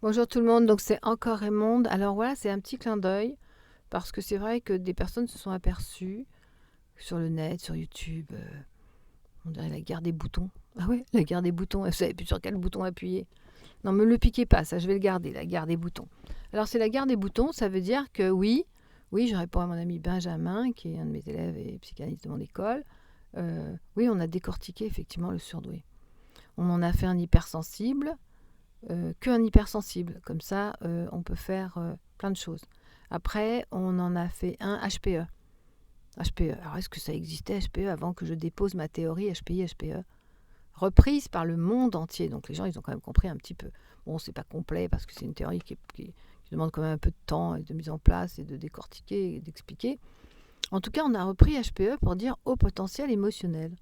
Bonjour tout le monde, donc c'est encore Raymonde. Alors voilà, c'est un petit clin d'œil parce que c'est vrai que des personnes se sont aperçues sur le net, sur YouTube, on dirait la guerre des boutons. Ah ouais, la guerre des boutons, vous savez plus sur quel bouton appuyer. Non, me le piquez pas, ça je vais le garder, la guerre des boutons. Alors c'est la guerre des boutons, ça veut dire que oui, je réponds à mon ami Benjamin, qui est un de mes élèves et psychanalyste de mon école. Oui, on a décortiqué effectivement le surdoué. On en a fait un hypersensible, qu'un hypersensible. Comme ça, on peut faire plein de choses. Après, on en a fait un HPE. HPE. Alors, est-ce que ça existait HPE avant que je dépose ma théorie HPI, HPE reprise par le monde entier. Donc, les gens, ils ont quand même compris un petit peu. Bon, c'est pas complet parce que c'est une théorie qui demande quand même un peu de temps et de mise en place et de décortiquer et d'expliquer. En tout cas, on a repris HPE pour dire haut potentiel émotionnel.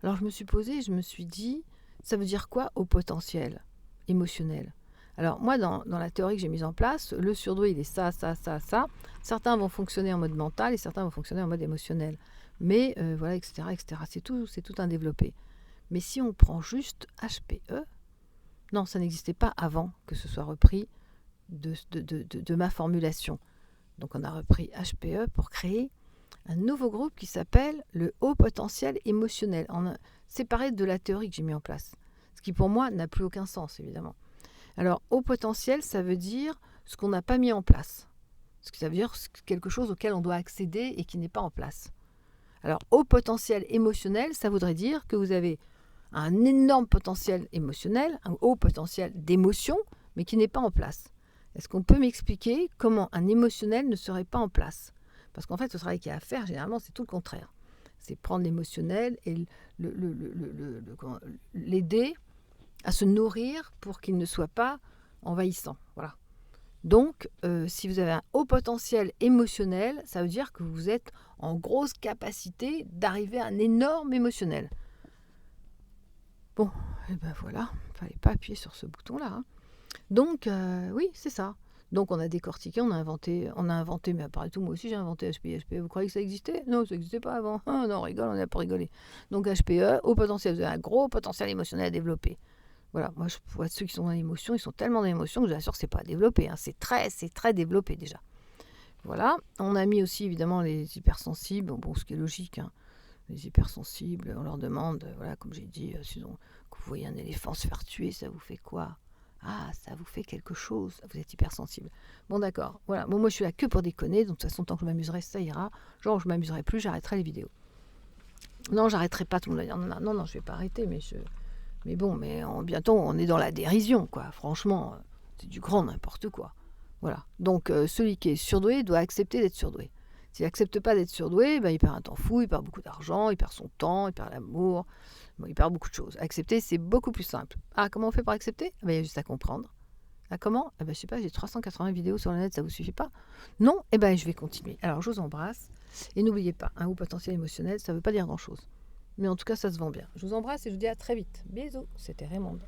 Alors, je me suis posée, je me suis dit, ça veut dire quoi haut potentiel émotionnel? Alors moi, dans la théorie que j'ai mise en place, le surdoué, il est ça, ça, ça, ça. Certains vont fonctionner en mode mental et certains vont fonctionner en mode émotionnel. Mais voilà, etc., etc. C'est tout un développé. Mais si on prend juste HPE, non, ça n'existait pas avant que ce soit repris de ma formulation. Donc on a repris HPE pour créer un nouveau groupe qui s'appelle le haut potentiel émotionnel, séparé de la théorie que j'ai mis en place. Ce qui pour moi n'a plus aucun sens, évidemment. Alors, haut potentiel, ça veut dire ce qu'on n'a pas mis en place. Ça veut dire quelque chose auquel on doit accéder et qui n'est pas en place. Alors, haut potentiel émotionnel, ça voudrait dire que vous avez un énorme potentiel émotionnel, un haut potentiel d'émotion, mais qui n'est pas en place. Est-ce qu'on peut m'expliquer comment un émotionnel ne serait pas en place? Parce qu'en fait, ce travail qu'il y a à faire, généralement, c'est tout le contraire. C'est prendre l'émotionnel et l'aider à se nourrir pour qu'il ne soit pas envahissant. Voilà. Donc, si vous avez un haut potentiel émotionnel, ça veut dire que vous êtes en grosse capacité d'arriver à un énorme émotionnel. Bon, et ben voilà, il ne fallait pas appuyer sur ce bouton-là. Hein. Donc, oui, c'est ça. Donc, on a décortiqué, on a inventé, mais après tout, moi aussi j'ai inventé HPE. Vous croyez que ça existait? Non, ça n'existait pas avant. Ah, non, on rigole, on est là pour rigoler. Donc, HPE, haut potentiel, vous avez un gros potentiel émotionnel à développer. Voilà, moi je vois ceux qui sont dans l'émotion, ils sont tellement dans l'émotion que je vous assure que c'est pas développé, hein. C'est très développé déjà. Voilà, on a mis aussi évidemment les hypersensibles, bon ce qui est logique, hein. Les hypersensibles, on leur demande, voilà, comme j'ai dit, que vous voyez un éléphant se faire tuer, ça vous fait quoi? Ah, ça vous fait quelque chose, vous êtes hypersensible. Bon d'accord, voilà, bon moi je suis là que pour déconner, donc de toute façon tant que je m'amuserai, ça ira. Genre je m'amuserai plus, j'arrêterai les vidéos. Non, j'arrêterai pas, tout le monde va dire non, je vais pas arrêter, mais bon, bientôt on est dans la dérision, quoi. Franchement, c'est du grand n'importe quoi. Voilà. Donc celui qui est surdoué doit accepter d'être surdoué. S'il n'accepte pas d'être surdoué, il perd un temps fou, il perd beaucoup d'argent, il perd son temps, il perd l'amour, il perd beaucoup de choses. Accepter, c'est beaucoup plus simple. Ah, comment on fait pour accepter? Il y a juste à comprendre. Ah, comment? Je sais pas, j'ai 380 vidéos sur le net, ça vous suffit pas? Non? Je vais continuer. Alors, je vous embrasse. Et n'oubliez pas, un haut potentiel émotionnel, ça ne veut pas dire grand-chose. Mais en tout cas, ça se vend bien. Je vous embrasse et je vous dis à très vite. Bisous, c'était Raymonde.